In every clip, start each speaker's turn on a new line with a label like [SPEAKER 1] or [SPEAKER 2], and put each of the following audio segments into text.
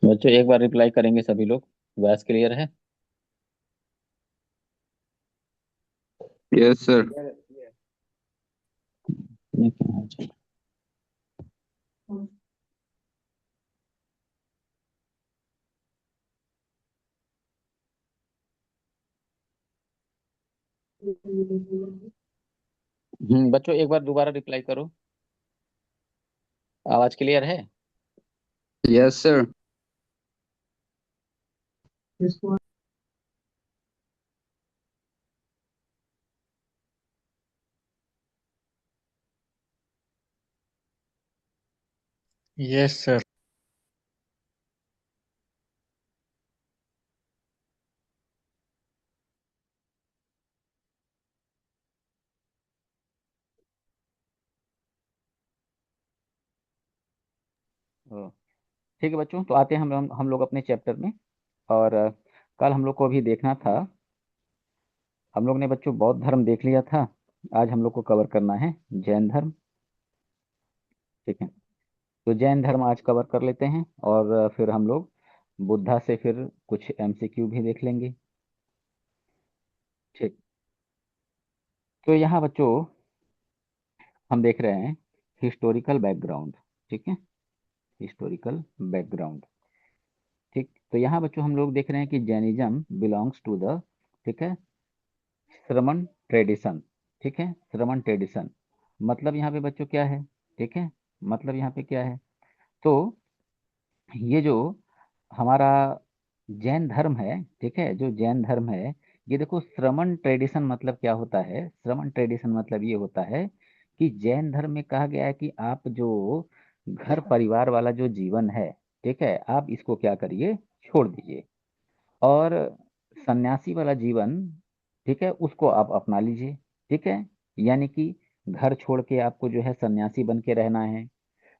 [SPEAKER 1] बच्चों एक बार रिप्लाई करेंगे सभी लोग। वॉइस क्लियर है?
[SPEAKER 2] Yes sir.
[SPEAKER 1] ये क्या है? चलो। बच्चों एक बार दोबारा रिप्लाई करो। आवाज क्लियर है?
[SPEAKER 2] Yes sir.
[SPEAKER 3] Yes sir.
[SPEAKER 1] ओ, ठीक है बच्चों, तो आते हैं हम लोग अपने चैप्टर में। और कल हम लोग को अभी देखना था। हम लोग ने बच्चों बौद्ध धर्म देख लिया था। आज हम लोग को कवर करना है जैन धर्म। ठीक है, तो जैन धर्म आज कवर कर लेते हैं, और फिर हम लोग बुद्धा से फिर कुछ एमसीक्यू भी देख लेंगे। ठीक, तो यहाँ बच्चों हम देख रहे हैं हिस्टोरिकल बैकग्राउंड। ठीक है, हिस्टोरिकल बैकग्राउंड। ठीक, तो यहाँ बच्चों हम लोग देख रहे हैं कि जैनिज्म बिलोंग्स टू द, ठीक है, श्रमण ट्रेडिशन। ठीक है, श्रमण ट्रेडिशन मतलब यहाँ पे बच्चों क्या है? ठीक है, मतलब यहाँ पे क्या है? तो ये जो हमारा जैन धर्म है, ठीक है, जो जैन धर्म है, ये देखो श्रमण ट्रेडिशन मतलब क्या होता है? श्रमण ट्रेडिशन मतलब ये होता है कि जैन धर्म में कहा गया है कि आप जो घर परिवार वाला जो जीवन है, ठीक है, आप इसको क्या करिए? छोड़ दीजिए। और सन्यासी वाला जीवन, ठीक है, उसको आप अपना लीजिए। ठीक है, यानी कि घर छोड़ के आपको जो है सन्यासी बन के रहना है,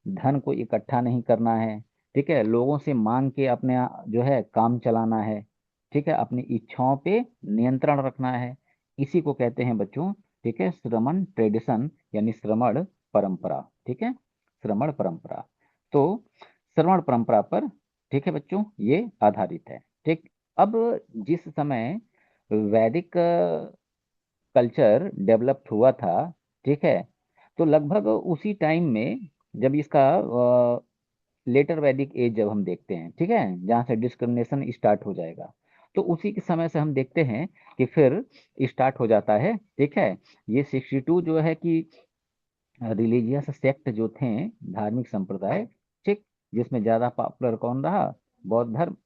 [SPEAKER 1] धन को इकट्ठा नहीं करना है, ठीक है, लोगों से मांग के अपने जो है काम चलाना है, ठीक है, अपनी इच्छाओं पे नियंत्रण रखना है। इसी को कहते हैं बच्चों, ठीक है, श्रमण ट्रेडिशन यानी श्रमण परंपरा। ठीक है, श्रमण परंपरा। तो श्रमण परंपरा पर, ठीक है बच्चों, ये आधारित है। ठीक, अब जिस समय वैदिक कल्चर डेवलप्ड हुआ था, ठीक है, तो लगभग उसी टाइम में जब इसका लेटर वैदिक एज जब हम देखते हैं, ठीक है, जहाँ से डिस्क्रिमिनेशन स्टार्ट हो जाएगा, तो उसी के समय से हम देखते हैं कि फिर स्टार्ट हो जाता है। ठीक है, ये 62 जो है कि रिलीजियस सेक्ट जो थे, धार्मिक संप्रदाय, ठीक, जिसमें ज्यादा पॉपुलर कौन रहा? बौद्ध धर्म।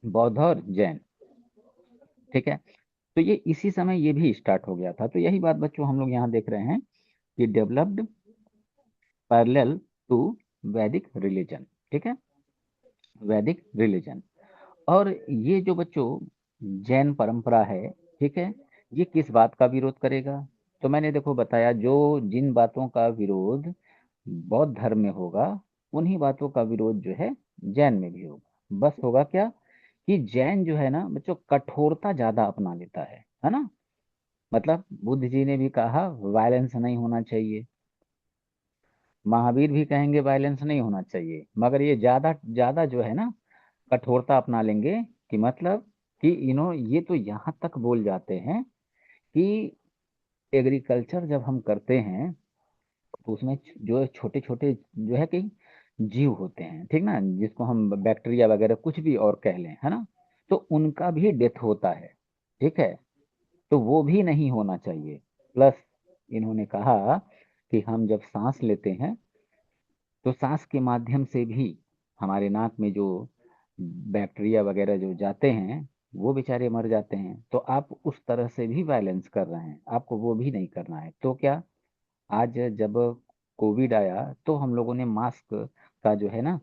[SPEAKER 1] बौद्ध और जैन। ठीक है, तो ये इसी समय ये भी स्टार्ट हो गया था। तो यही बात बच्चों हम लोग यहाँ देख रहे हैं कि डेवलप्ड पैरेलल टू वैदिक रिलीजन। ठीक है, वैदिक रिलीजन। और ये जो बच्चों जैन परंपरा है, ठीक है, ये किस बात का विरोध करेगा? तो मैंने देखो बताया, जो जिन बातों का विरोध बौद्ध धर्म में होगा, उन्हीं बातों का विरोध जो है जैन में भी होगा। बस होगा क्या कि जैन जो है ना बच्चों कठोरता ज्यादा अपना लेता है ना। मतलब बुद्ध जी ने भी कहा वायलेंस नहीं होना चाहिए, महावीर भी कहेंगे वायलेंस नहीं होना चाहिए, मगर ये ज्यादा ज्यादा जो है ना कठोरता अपना लेंगे। कि मतलब कि ये तो यहाँ तक बोल जाते हैं कि एग्रीकल्चर जब हम करते हैं तो उसमें जो छोटे छोटे जो है कि जीव होते हैं, ठीक ना, जिसको हम बैक्टीरिया वगैरह कुछ भी और कह लें, है ना, तो उनका भी डेथ होता है। ठीक है, तो वो भी नहीं होना चाहिए। प्लस इन्होंने कहा कि हम जब सांस लेते हैं तो सांस के माध्यम से भी हमारे नाक में जो बैक्टीरिया वगैरह जो जाते हैं, वो बेचारे मर जाते हैं। तो आप उस तरह से भी वायलेंस कर रहे हैं, आपको वो भी नहीं करना है। तो क्या, आज जब कोविड आया तो हम लोगों ने मास्क का जो है ना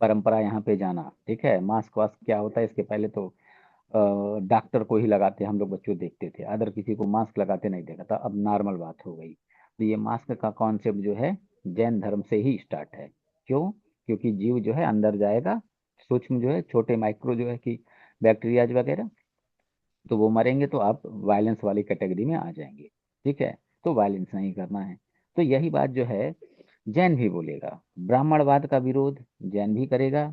[SPEAKER 1] परंपरा यहाँ पे जाना। ठीक है, मास्क वास्क क्या होता है, इसके पहले तो डॉक्टर को ही लगाते हम लोग बच्चों देखते थे, अदर किसी को मास्क लगाते नहीं देखा था, अब नॉर्मल बात हो गई। तो ये मास्क का कॉन्सेप्ट जो है जैन धर्म से ही स्टार्ट है। क्यों? क्योंकि जीव जो है अंदर जाएगा, सूक्ष्म जो है छोटे माइक्रो जो है कि बैक्टीरियाज वगैरह, तो वो मरेंगे तो आप वायलेंस वाली कैटेगरी में आ जाएंगे। ठीक है, तो वायलेंस नहीं करना है। तो यही बात जो है जैन भी बोलेगा। ब्राह्मणवाद का विरोध जैन भी करेगा,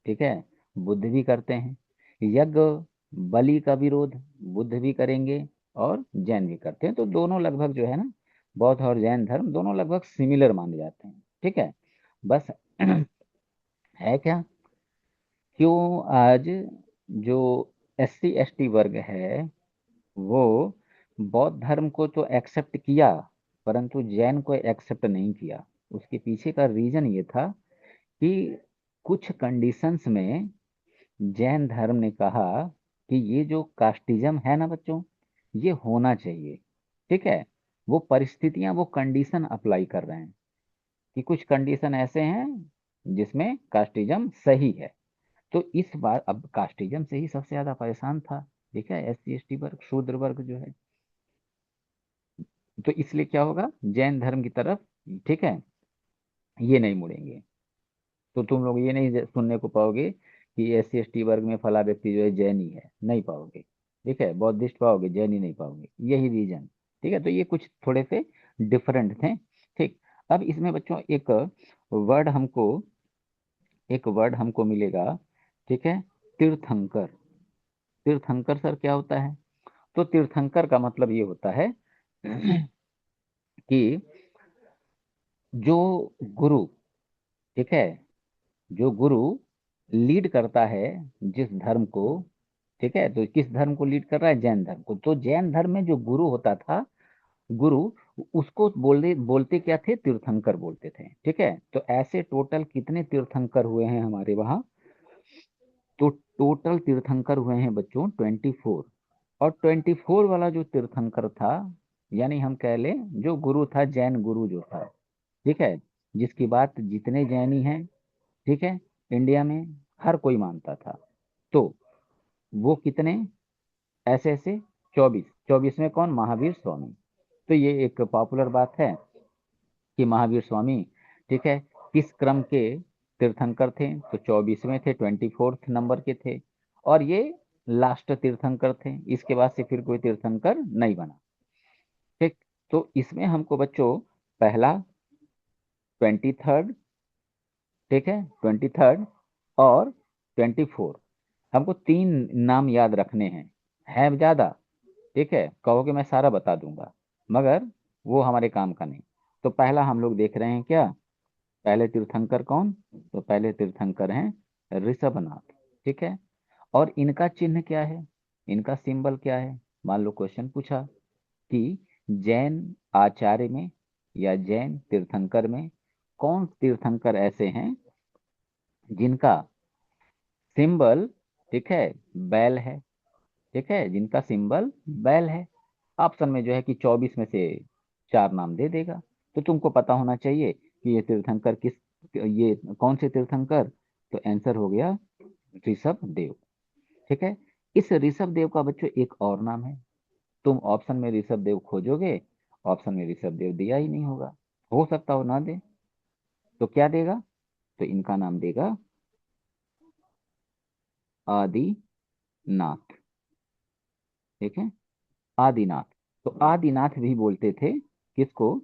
[SPEAKER 1] ठीक है, बुद्ध भी करते हैं। यज्ञ बलि का विरोध बुद्ध भी करेंगे और जैन भी करते हैं। तो दोनों लगभग जो है ना, बौद्ध और जैन धर्म दोनों लगभग सिमिलर माने जाते हैं, ठीक है। बस है क्या, क्यों आज जो SC ST वर्ग है वो बौद्ध धर्म को तो एक्सेप्ट किया परंतु जैन को एक्सेप्ट नहीं किया। उसके पीछे का रीजन ये था कि कुछ कंडीशंस में जैन धर्म ने कहा कि ये जो कास्टिज्म है ना बच्चों, ये होना चाहिए, ठीक है। वो परिस्थितियां, वो कंडीशन अप्लाई कर रहे हैं कि कुछ कंडीशन ऐसे हैं जिसमें कास्टिज्म सही है। तो इस बार अब कास्टिज्म से ही सबसे ज्यादा परेशान था, ठीक है, SC ST वर्ग, शूद्र वर्ग जो है। तो इसलिए क्या होगा, जैन धर्म की तरफ, ठीक है, ये नहीं मुड़ेंगे। तो तुम लोग ये नहीं सुनने को पाओगे कि SC ST वर्ग में फला व्यक्ति जो है जैनी है, नहीं पाओगे, ठीक है। बौद्धिस्ट पाओगे, जैनी नहीं पाओगे, यही रीजन, ठीक है। तो ये कुछ थोड़े से डिफरेंट थे, ठीक। अब इसमें बच्चों वर्ड हमको एक वर्ड हमको मिलेगा, ठीक है, तीर्थंकर। तीर्थंकर सर क्या होता है? तो तीर्थंकर का मतलब ये होता है कि जो गुरु, ठीक है, जो गुरु लीड करता है जिस धर्म को, ठीक है, तो किस धर्म को लीड कर रहा है? जैन धर्म को। तो जैन धर्म में जो गुरु होता था, गुरु, उसको बोलते क्या थे? तीर्थंकर बोलते थे, ठीक है। तो ऐसे टोटल कितने तीर्थंकर हुए हैं हमारे वहां? तो टोटल तीर्थंकर हुए हैं बच्चों 24। और 24 वाला जो तीर्थंकर था, यानी हम कह लें जो गुरु था, जैन गुरु जो था, ठीक है, जिसकी बात जितने जैनी हैं, ठीक है, इंडिया में हर कोई मानता था। तो वो कितने? ऐसे ऐसे 24। 24 में कौन? महावीर स्वामी। तो ये एक पॉपुलर बात है कि महावीर स्वामी, ठीक है, किस क्रम के तीर्थंकर थे? तो 24वें थे, 24th नंबर के थे। और ये लास्ट तीर्थंकर थे, इसके बाद से फिर कोई तीर्थंकर नहीं बना, ठीक। तो इसमें हमको बच्चों पहला 23rd, ठीक है, 23rd और 24, हमको तीन नाम याद रखने हैं। है ज्यादा, ठीक है, कहोगे मैं सारा बता दूंगा, मगर वो हमारे काम का नहीं। तो पहला हम लोग देख रहे हैं क्या, पहले तीर्थंकर कौन? तो पहले तीर्थंकर हैं ऋषभनाथ, ठीक है। और इनका चिन्ह क्या है, इनका सिंबल क्या है? मान लो क्वेश्चन पूछा कि जैन आचार्य में या जैन तीर्थंकर में कौन तीर्थंकर ऐसे हैं जिनका सिंबल, ठीक है, बैल है, ठीक है, जिनका सिंबल बैल है। ऑप्शन में जो है कि 24 में से 4 नाम दे देगा। तो तुमको पता होना चाहिए कि ये तीर्थंकर किस, ये कौन से तीर्थंकर? तो आंसर हो गया ऋषभ देव, ठीक है। इस ऋषभ देव का बच्चों एक और नाम है। तुम ऑप्शन में ऋषभ देव खोजोगे, ऑप्शन में ऋषभ देव दिया ही नहीं होगा, हो सकता हो ना दे। तो क्या देगा? तो इनका नाम देगा आदिनाथ, ठीक है, आदिनाथ। तो आदिनाथ भी बोलते थे किसको?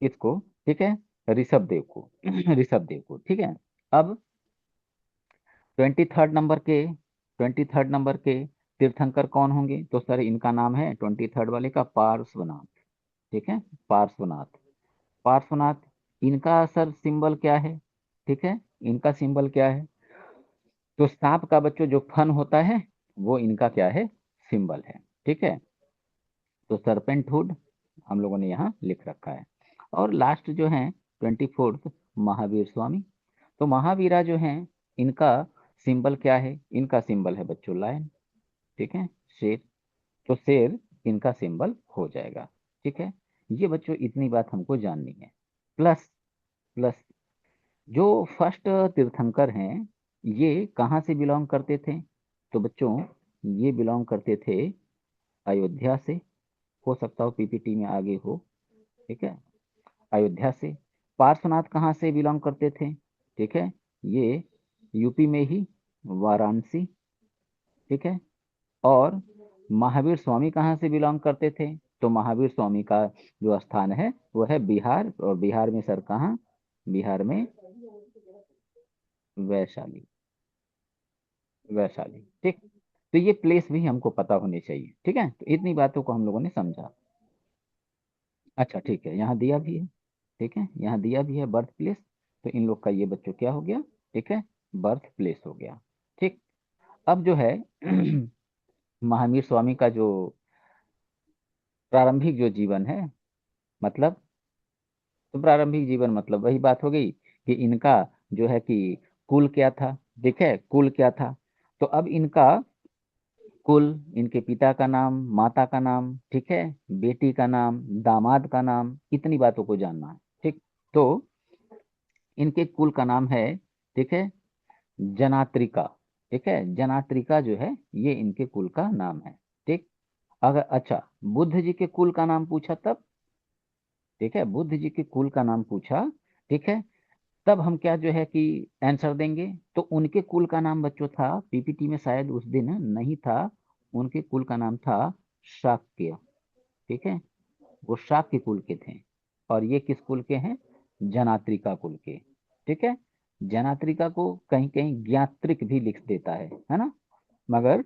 [SPEAKER 1] किसको? ठीक है, ऋषभ देव को ऋषभ देव को, ठीक है। अब 23rd नंबर के तीर्थंकर कौन होंगे? तो सर इनका नाम है 23rd वाले का पार्श्वनाथ, ठीक है, पार्श्वनाथ। पार्श्वनाथ, इनका सर सिंबल क्या है? ठीक है, इनका सिंबल क्या है? तो सांप का बच्चों जो फन होता है वो इनका क्या है? सिंबल है, ठीक है। तो सरपेंटहुड हम लोगों ने यहाँ लिख रखा है। और लास्ट जो है 24th, महावीर स्वामी। तो महावीरा जो हैं, इनका सिंबल क्या है? इनका सिंबल है बच्चों लायन, ठीक है, शेर। तो शेर इनका सिंबल हो जाएगा, ठीक है। ये बच्चों इतनी बात हमको जाननी है। प्लस प्लस जो फर्स्ट तीर्थंकर हैं, ये कहाँ से बिलोंग करते थे? तो बच्चों ये बिलोंग करते थे अयोध्या से। हो सकता हो PPT में आगे हो, ठीक है, अयोध्या से। पार्श्वनाथ कहाँ से बिलोंग करते थे? ठीक है, ये यूपी में ही, वाराणसी, ठीक है। और महावीर स्वामी कहाँ से बिलोंग करते थे? तो महावीर स्वामी का जो स्थान है वो है बिहार, और बिहार में सर कहाँ? बिहार में वैशाली, वैशाली। ठीक, तो ये प्लेस भी हमको पता होनी चाहिए। ठीक है, तो इतनी बातों को हम लोगों ने समझा। अच्छा ठीक है, यहाँ दिया भी है। ठीक है, यहाँ दिया भी है बर्थ प्लेस। तो इन लोग का ये बच्चों क्या हो गया? ठीक है, बर्थ प्लेस हो गया। ठीक, अब जो है महावीर स्वामी का जो प्रारंभिक जो जीवन है, मतलब, तो प्रारंभिक जीवन मतलब वही बात हो गई कि इनका जो है कि कुल क्या था। ठीक है, कुल क्या था? तो अब इनका कुल, इनके पिता का नाम, माता का नाम, ठीक है, बेटी का नाम, दामाद का नाम, इतनी बातों को जानना है। ठीक, तो इनके कुल का नाम है, ठीक है, जनात्रिका। ठीक है, जनात्रिका जो है ये इनके कुल का नाम है। ठीक, अगर अच्छा बुद्ध जी के कुल का नाम पूछा तब? ठीक है, बुद्ध जी के कुल का नाम पूछा, ठीक है, तब हम क्या जो है कि आंसर देंगे? तो उनके कुल का नाम बच्चों था, पीपीटी में शायद उस दिन नहीं था, उनके कुल का नाम था शाक्य। ठीक है, वो शाक्य कुल के थे। और ये किस कुल के हैं? जनात्रिका कुल के। ठीक है, जनात्रिका को कहीं कहीं ज्ञात्रिक भी लिख देता है ना, मगर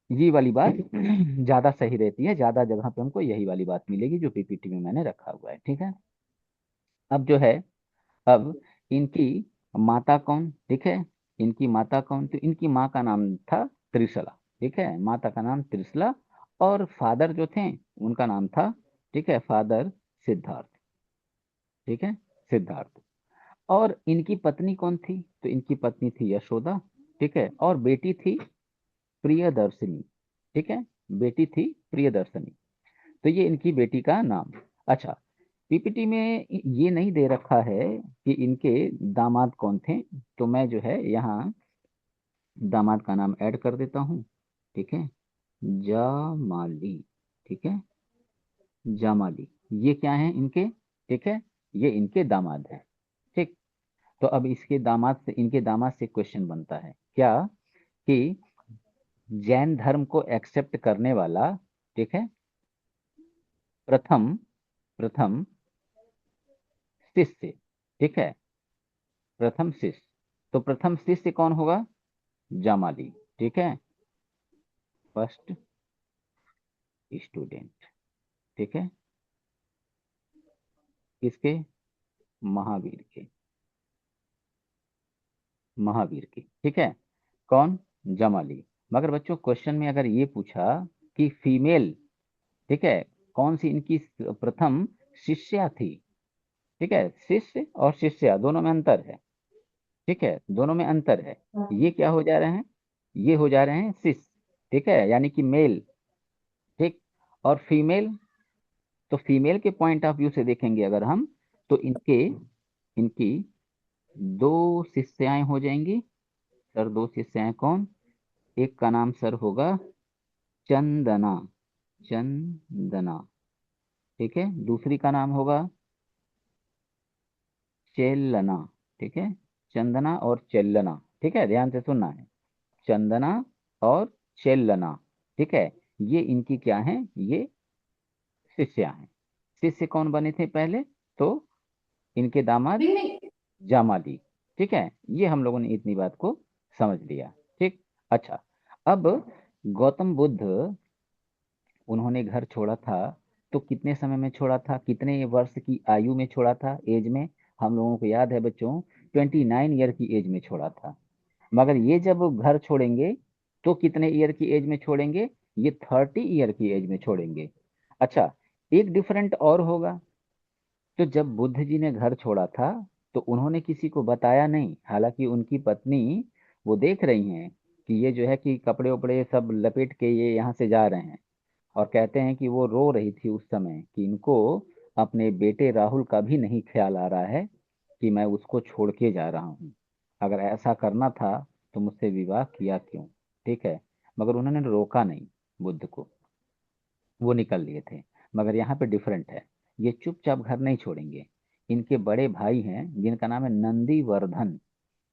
[SPEAKER 1] ये वाली बात ज्यादा सही रहती है, ज्यादा जगह पे हमको यही वाली बात मिलेगी जो पीपीटी में मैंने रखा हुआ है। ठीक है, अब जो है, अब इनकी माता कौन? ठीक है, इनकी माता कौन? तो इनकी माँ का नाम था त्रिशला। ठीक है, माता का नाम त्रिशला, और फादर जो थे उनका नाम था, ठीक है, फादर सिद्धार्थ। ठीक है, सिद्धार्थ। और इनकी पत्नी कौन थी? तो इनकी पत्नी थी यशोदा। ठीक है, और बेटी थी प्रियदर्शिनी। ठीक है, बेटी थी प्रियदर्शिनी। तो ये इनकी बेटी का नाम। अच्छा, पीपीटी में ये नहीं दे रखा है कि इनके दामाद कौन थे, तो मैं जो है यहाँ दामाद का नाम ऐड कर देता हूँ। ठीक है, जामाली। ठीक है, जामाली, ये क्या है इनके? ठीक है, ये इनके दामाद है। ठीक, तो अब इसके दामाद से, इनके दामाद से क्वेश्चन बनता है क्या? कि जैन धर्म को एक्सेप्ट करने वाला, ठीक है, प्रथम प्रथम शिष्य, ठीक है, प्रथम शिष्य। तो प्रथम शिष्य कौन होगा? जामाली। ठीक है, फर्स्ट स्टूडेंट। ठीक है, किसके? महावीर के, महावीर की। ठीक है, कौन? जामाली। मगर बच्चों क्वेश्चन में अगर ये पूछा कि फीमेल, ठीक है, कौन सी इनकी प्रथम शिष्या थी? ठीक है, शिष्य और शिष्या दोनों में अंतर है। ठीक है, दोनों में अंतर है। ये क्या हो जा रहे हैं? ये हो जा रहे हैं शिष्य। ठीक है, यानी कि मेल। ठीक, और फीमेल, तो फीमेल के पॉइंट ऑफ व्यू से देखेंगे अगर हम, तो इनके, इनकी दो शिष्याएं हो जाएंगी। सर दो शिष्याएं कौन? एक का नाम सर होगा चंदना, चंदना। ठीक है, दूसरी का नाम होगा चेलना। ठीक है, चंदना और चेलना। ठीक है, ध्यान से सुनना है, चंदना और चेलना। ठीक है, ये इनकी क्या है? ये शिष्या हैं। शिष्य कौन बने थे पहले? तो इनके दामाद जामाली। ठीक है, ये हम लोगों ने इतनी बात को समझ लिया। ठीक, अच्छा, अब गौतम बुद्ध, उन्होंने घर छोड़ा था तो कितने समय में छोड़ा था? कितने वर्ष की आयु में छोड़ा था? एज में? हम लोगों को याद है बच्चों, 29 ईयर की एज में छोड़ा था। मगर ये जब घर छोड़ेंगे तो कितने ईयर की एज में छोड़ेंगे? ये 30 ईयर की एज में छोड़ेंगे। अच्छा, एक डिफरेंट और होगा, तो जब बुद्ध जी ने घर छोड़ा था तो उन्होंने किसी को बताया नहीं, हालांकि उनकी पत्नी वो देख रही हैं कि ये जो है कि कपड़े उपड़े सब लपेट के ये यहाँ से जा रहे हैं, और कहते हैं कि वो रो रही थी उस समय कि इनको अपने बेटे राहुल का भी नहीं ख्याल आ रहा है कि मैं उसको छोड़ के जा रहा हूँ। अगर ऐसा करना था तो मुझसे विवाह किया क्यों? ठीक है, मगर उन्होंने रोका नहीं बुद्ध को, वो निकल लिए थे। मगर यहाँ पे डिफरेंट है, ये चुपचाप घर नहीं छोड़ेंगे। इनके बड़े भाई हैं जिनका नाम है नंदीवर्धन।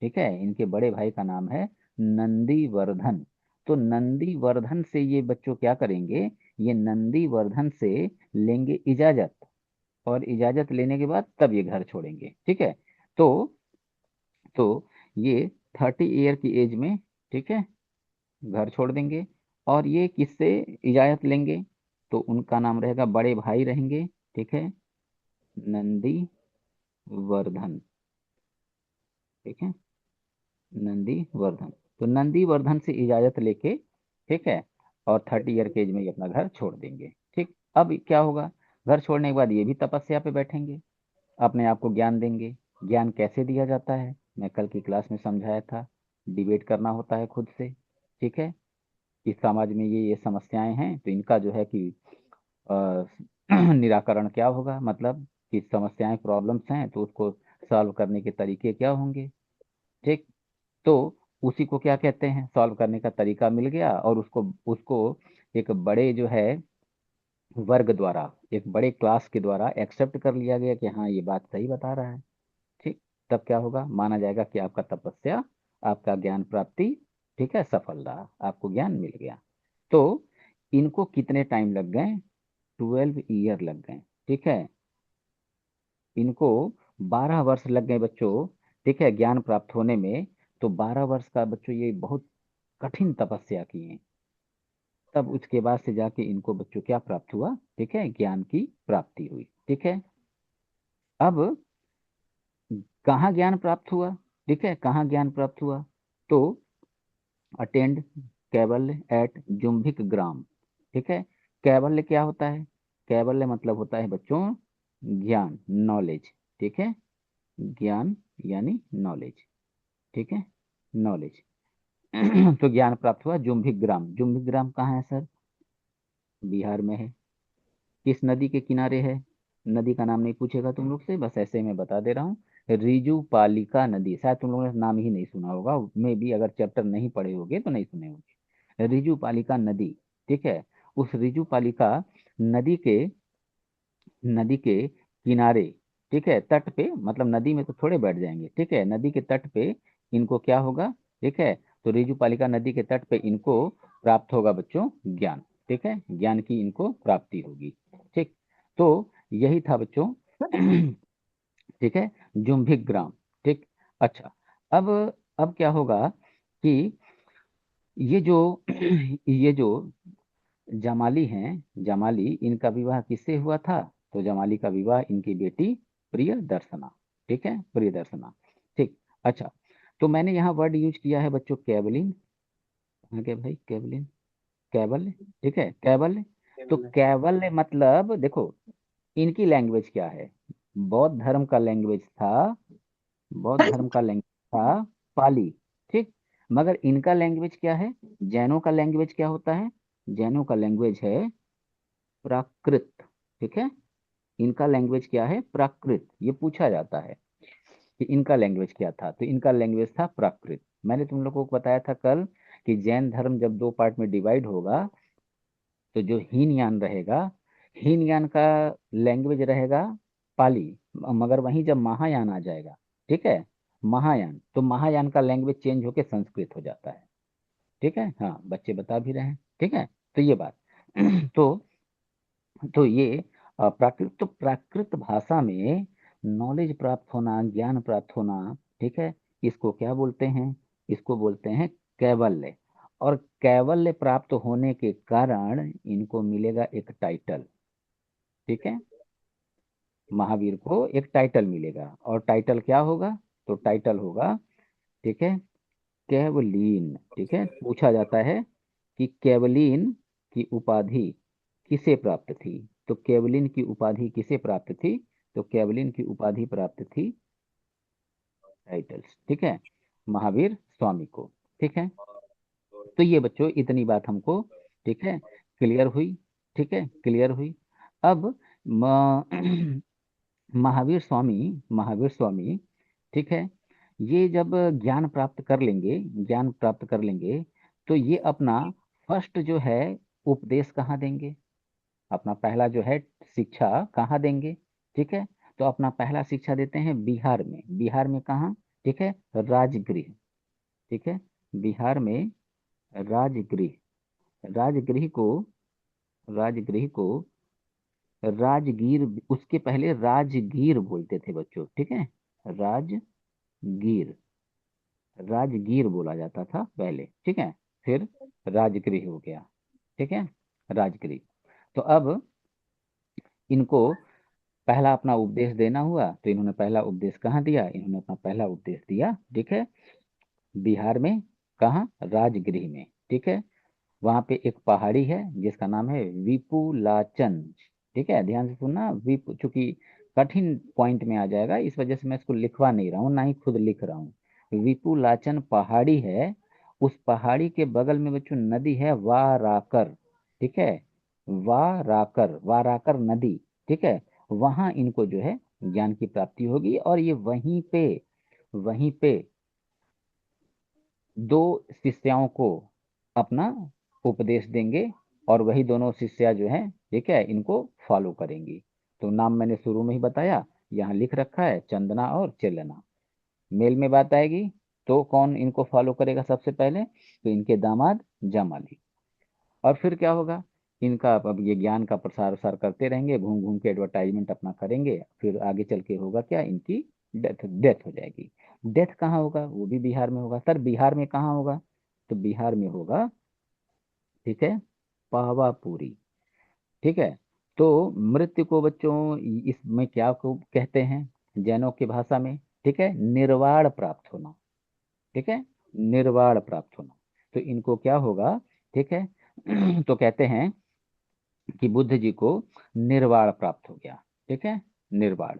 [SPEAKER 1] ठीक है, इनके बड़े भाई का नाम है नंदीवर्धन। तो नंदीवर्धन से ये बच्चों क्या करेंगे, ये नंदीवर्धन से लेंगे इजाजत, और इजाजत लेने के बाद तब ये घर छोड़ेंगे। ठीक है, तो ये 30 ईयर की एज में, ठीक है, घर छोड़ देंगे। और ये किससे इजाजत लेंगे, तो उनका नाम रहेगा, बड़े भाई रहेंगे, ठीक है, नंदीवर्धन। ठीक है, नंदीवर्धन। तो नंदीवर्धन से इजाजत लेके, ठीक है, और 30 ईयर के एज में ये अपना घर छोड़ देंगे। ठीक, अब क्या होगा, घर छोड़ने के बाद ये भी तपस्या पे बैठेंगे, अपने आप को ज्ञान देंगे। ज्ञान कैसे दिया जाता है, मैं कल की क्लास में समझाया था, डिबेट करना होता है खुद से। ठीक है, इस समाज में ये समस्याएं हैं, तो इनका जो है कि अ, निराकरण क्या होगा, मतलब कि समस्याएं, प्रॉब्लम्स हैं, तो उसको सॉल्व करने के तरीके क्या होंगे। ठीक, तो उसी को क्या कहते हैं, सॉल्व करने का तरीका मिल गया, और उसको उसको एक बड़े जो है वर्ग द्वारा, एक बड़े क्लास के द्वारा एक्सेप्ट कर लिया गया कि हाँ ये बात सही बता रहा है। ठीक, तब क्या होगा, माना जाएगा कि आपका तपस्या, आपका ज्ञान प्राप्ति, ठीक है, सफल रहा, आपको ज्ञान मिल गया। तो इनको कितने टाइम लग गए, 12 ईयर लग गए। ठीक है, इनको 12 वर्ष लग गए बच्चों, ठीक है, ज्ञान प्राप्त होने में। तो 12 वर्ष का बच्चों ये बहुत कठिन तपस्या किए, तब उसके बाद से जाके इनको बच्चों क्या प्राप्त हुआ, ठीक है, ज्ञान की प्राप्ति हुई। ठीक है, अब कहाँ ज्ञान प्राप्त हुआ, ठीक है, कहाँ ज्ञान प्राप्त हुआ, तो अटेंड कैवल्य एट जुम्भिक ग्राम। ठीक है, कैवल्य क्या होता है, कैवल्य मतलब होता है बच्चों ज्ञान, नॉलेज। ठीक है, ज्ञान यानी नॉलेज। ठीक है, नॉलेज। तो ज्ञान प्राप्त हुआ जुम्भिक ग्राम। जुम्भिक ग्राम कहाँ है सर, बिहार में है। किस नदी के किनारे है, नदी का नाम नहीं पूछेगा तुम लोग से, बस ऐसे मैं बता दे रहा हूँ, रिजुपालिका नदी। शायद तुम लोगों ने नाम ही नहीं सुना होगा, में भी अगर चैप्टर नहीं पढ़े होगे तो नहीं सुने होंगे, रिजुपालिका नदी। ठीक है, उस रिजुपालिका नदी के, नदी के किनारे, ठीक है, तट पे, मतलब नदी में तो थोड़े बैठ जाएंगे, ठीक है, नदी के तट पे इनको क्या होगा, ठीक है, तो रिजुपालिका नदी के तट पे इनको प्राप्त होगा बच्चों ज्ञान। ठीक है, ज्ञान की इनको प्राप्ति होगी। ठीक, तो यही था बच्चों ठीक है, जुम्भिक ग्राम। ठीक, अच्छा, अब अब क्या होगा कि ये जो ये जो जमाली हैं, जमाली, इनका विवाह किससे हुआ था, तो जमाली का विवाह इनकी बेटी प्रियदर्शना, ठीक है, प्रियदर्शना। ठीक, अच्छा, तो मैंने यहाँ वर्ड यूज किया है बच्चों कैवलिन, आगे भाई, कैवलिन, कैवल्य। ठीक है, कैवल्य। तो कैवल्य मतलब देखो, इनकी लैंग्वेज क्या है, बौद्ध धर्म का लैंग्वेज था, बौद्ध धर्म का लैंग्वेज था पाली। ठीक, मगर इनका लैंग्वेज क्या है, जैनों का लैंग्वेज क्या होता है, जैनों का लैंग्वेज है प्राकृत। ठीक है, इनका लैंग्वेज क्या है, प्राकृत। ये पूछा जाता है कि इनका लैंग्वेज क्या था, तो इनका लैंग्वेज था प्राकृत। मैंने तुम लोगों को बताया था कल कि जैन धर्म जब दो पार्ट में डिवाइड होगा, तो जो हीनयान रहेगा, हीनयान का लैंग्वेज रहेगा पाली, मगर वहीं जब महायान आ जाएगा, ठीक है, महायान, तो महायान का लैंग्वेज चेंज होके संस्कृत हो जाता है। ठीक है, हाँ, बच्चे बता भी रहे हैं। ठीक है, तो ये बात तो ये प्राकृत, तो प्राकृत भाषा में नॉलेज प्राप्त होना, ज्ञान प्राप्त होना, ठीक है, इसको क्या बोलते हैं, इसको बोलते हैं कैवल्य। और कैवल्य प्राप्त होने के कारण इनको मिलेगा एक टाइटल। ठीक है, महावीर को एक टाइटल मिलेगा, और टाइटल क्या होगा, तो टाइटल होगा, ठीक है, कैवलीन। ठीक है, पूछा जाता है कि कैवलीन की उपाधि किसे प्राप्त थी, तो कैवलीन की उपाधि किसे प्राप्त थी, तो कैवलीन की उपाधि प्राप्त थी टाइटल्स, ठीक है, महावीर स्वामी को। ठीक है, तो ये बच्चों इतनी बात हमको, ठीक है, क्लियर हुई। ठीक है, क्लियर हुई। अब महावीर स्वामी, महावीर स्वामी, ठीक है, ये जब ज्ञान प्राप्त कर लेंगे, ज्ञान प्राप्त कर लेंगे, तो ये अपना फर्स्ट जो है उपदेश कहाँ देंगे, अपना पहला जो है शिक्षा कहाँ देंगे, ठीक है, तो अपना पहला शिक्षा देते हैं बिहार में। बिहार में कहाँ, ठीक है, राजगृह। ठीक है, बिहार में राजगृह, राजगृह को, राजगृह को राजगीर, उसके पहले राजगीर बोलते थे बच्चों, ठीक है, राजगीर, राजगीर बोला जाता था पहले, ठीक है, फिर राजगृह हो गया, ठीक है, राजगृह। तो अब इनको पहला अपना उपदेश देना हुआ, तो इन्होंने पहला उपदेश कहाँ दिया, इन्होंने अपना पहला उपदेश दिया, ठीक है, बिहार में, कहाँ, राजगृह में, ठीक है। वहां पे एक पहाड़ी है जिसका नाम है विपुलाचन, ठीक है, ध्यान से सुनना, विप चूंकि कठिन पॉइंट में आ जाएगा, इस वजह से मैं इसको लिखवा नहीं रहा हूँ, ना ही खुद लिख रहा हूँ। विपुलाचन पहाड़ी है, उस पहाड़ी के बगल में बच्चों नदी है वाराकर, ठीक है, वाराकर, वाराकर नदी, ठीक है, वहां इनको जो है ज्ञान की प्राप्ति होगी, और ये वहीं पे दो शिष्याओं को अपना उपदेश देंगे, और वही दोनों शिष्या जो हैं, ठीक है, इनको फॉलो करेंगी। तो नाम मैंने शुरू में ही बताया, यहाँ लिख रखा है, चंदना और चेलना। मेल में बात आएगी तो कौन इनको फॉलो करेगा सबसे पहले, तो इनके दामाद जामाली। और फिर क्या होगा, इनका अब ये ज्ञान का प्रसार प्रसार करते रहेंगे, घूम घूम के एडवर्टाइजमेंट अपना करेंगे, फिर आगे चल के होगा क्या, इनकी डेथ डेथ हो जाएगी। डेथ कहाँ होगा, वो भी बिहार में होगा। सर बिहार में कहाँ होगा, तो बिहार में होगा, ठीक है, पावापुरी, ठीक है। तो मृत्यु को बच्चों इसमें क्या को कहते हैं जैनों की भाषा में, ठीक है, निर्वाण प्राप्त होना, ठीक है, निर्वाण प्राप्त होना। तो इनको क्या होगा, ठीक है, तो कहते हैं कि बुद्ध जी को निर्वाण प्राप्त हो गया, ठीक है, निर्वाण।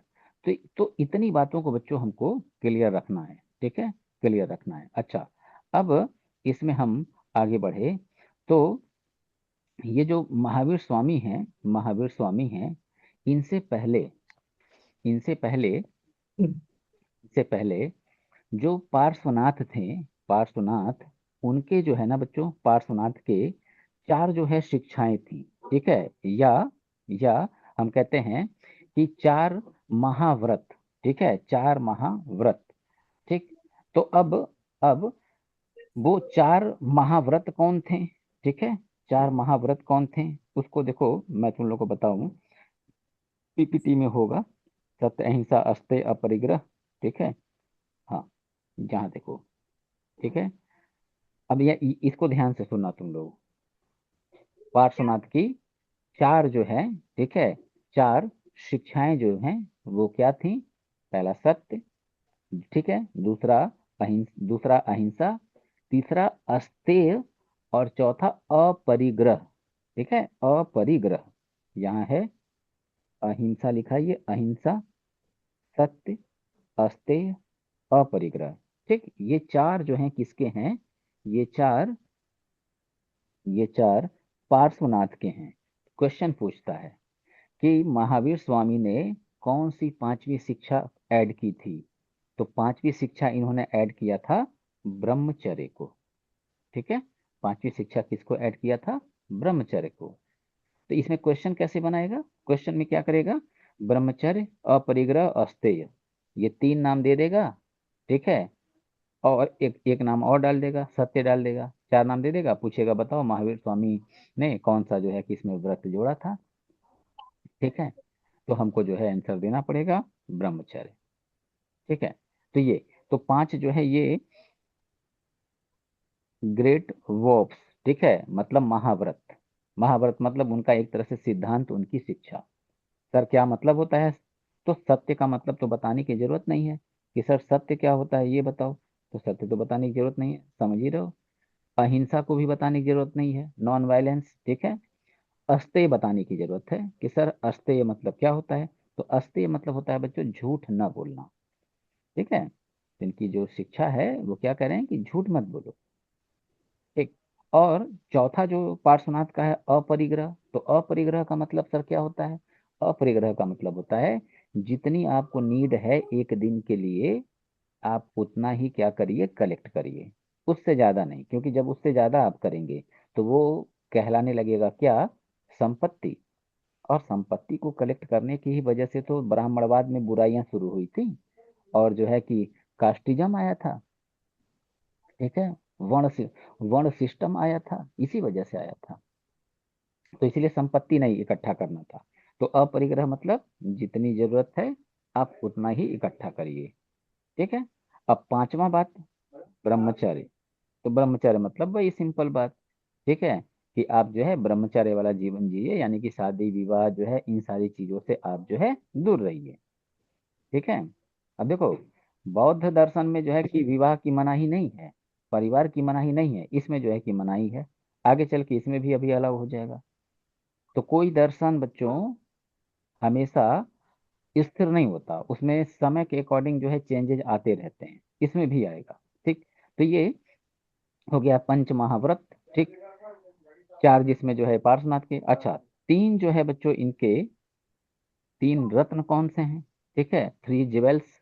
[SPEAKER 1] तो इतनी बातों को बच्चों हमको क्लियर रखना है, ठीक है, क्लियर रखना है। अच्छा, अब इसमें हम आगे बढ़े, तो ये जो महावीर स्वामी हैं, महावीर स्वामी हैं, इनसे पहले, इनसे पहले इससे पहले जो पार्श्वनाथ थे, पार्श्वनाथ, उनके जो है ना बच्चों, पार्श्वनाथ के चार जो है शिक्षाएं थी, ठीक है, या हम कहते हैं कि चार महाव्रत, ठीक है, चार महाव्रत, ठीक। तो अब वो चार महाव्रत कौन थे, ठीक है, चार महाव्रत कौन थे, उसको देखो मैं तुम लोग को बताऊं, पीपीटी में होगा, सत्य अहिंसा अस्तेय अपरिग्रह, ठीक है, हाँ, जहाँ देखो, ठीक है। अब ये इसको ध्यान से सुनना तुम लोग, पार्श्वनाथ की चार जो है, ठीक है, चार शिक्षाएं जो हैं वो क्या थी, पहला सत्य, ठीक है, दूसरा अहिंसा, तीसरा अस्तेय, और चौथा अपरिग्रह, ठीक है, अपरिग्रह। यहाँ है अहिंसा लिखा है, ये अहिंसा, सत्य, अस्तेय, अपरिग्रह, ठीक। ये चार जो हैं किसके हैं, ये चार, ये चार पार्श्वनाथ के हैं। क्वेश्चन पूछता है कि महावीर स्वामी ने कौन सी पांचवी शिक्षा ऐड की थी, तो पांचवी शिक्षा इन्होंने ऐड किया था ब्रह्मचर्य को, ठीक है, पांचवी शिक्षा किसको ऐड किया था, ब्रह्मचर्य को। तो इसमें क्वेश्चन कैसे बनाएगा, क्वेश्चन में क्या करेगा, ब्रह्मचर्य, अपरिग्रह, अस्तेय, ये तीन नाम दे देगा, ठीक है, और एक एक नाम और डाल देगा, सत्य डाल देगा, चार नाम दे देगा, पूछेगा बताओ महावीर स्वामी ने कौन सा जो है कि इसमें व्रत जोड़ा था, ठीक है। तो हमको जो है आंसर देना पड़ेगा ब्रह्मचर्य, ठीक है। तो ये, तो पांच जो है ये ग्रेट वॉप्स, ठीक है, मतलब महाव्रत, महाव्रत मतलब उनका एक तरह से सिद्धांत, उनकी शिक्षा। सर क्या मतलब होता है, तो सत्य का मतलब तो बताने की जरूरत नहीं है कि सर सत्य क्या होता है ये बताओ, तो सत्य तो बताने की जरूरत नहीं है, समझ ही रहे हो। अहिंसा को भी बताने की जरूरत नहीं है, नॉन वायलेंस, ठीक है। अस्तेय बताने की जरूरत है कि सर अस्तेय मतलब क्या होता है, तो अस्तेय मतलब होता है बच्चों झूठ न बोलना, ठीक है। इनकी जो शिक्षा है वो क्या कह रहे हैं कि झूठ मत बोलो, ठीक। और चौथा जो पार्श्वनाथ का है अपरिग्रह, तो अपरिग्रह का मतलब सर क्या होता है, अपरिग्रह का मतलब होता है जितनी आपको नीड है एक दिन के लिए, आप उतना ही क्या करिए, कलेक्ट करिए, उससे ज्यादा नहीं, क्योंकि जब उससे ज्यादा आप करेंगे तो वो कहलाने लगेगा क्या, संपत्ति। और संपत्ति को कलेक्ट करने की ही वजह से तो ब्राह्मणवाद में बुराइयां शुरू हुई थी, और जो है कि कास्टिज्म आया था, ठीक है, वर्ण सिस्टम आया था, इसी वजह से आया था। तो इसलिए संपत्ति नहीं इकट्ठा करना था। तो अपरिग्रह मतलब जितनी जरूरत है आप उतना ही इकट्ठा करिए। ठीक है। अब पांचवा बात, ब्रह्मचर्य। तो ब्रह्मचर्य मतलब वही सिंपल बात। ठीक है, कि आप जो है ब्रह्मचर्य वाला जीवन जिए, यानी कि शादी विवाह जो है इन सारी चीजों से आप जो है दूर रहिए। ठीक है। अब देखो, बौद्ध दर्शन में जो है कि विवाह की मनाही नहीं है, परिवार की मनाही नहीं है, इसमें जो है कि मनाही है। आगे चल के इसमें भी अभी अलग हो जाएगा। तो कोई दर्शन बच्चों हमेशा स्थिर नहीं होता, उसमें समय के अकॉर्डिंग जो है चेंजेस आते रहते हैं, इसमें भी आएगा। ठीक। तो ये हो गया पंच महाव्रत। ठीक। चार जिसमें जो है पार्श्वनाथ के। अच्छा, तीन जो है बच्चों इनके तीन रत्न कौन से हैं? ठीक है, थ्री ज्वेल्स।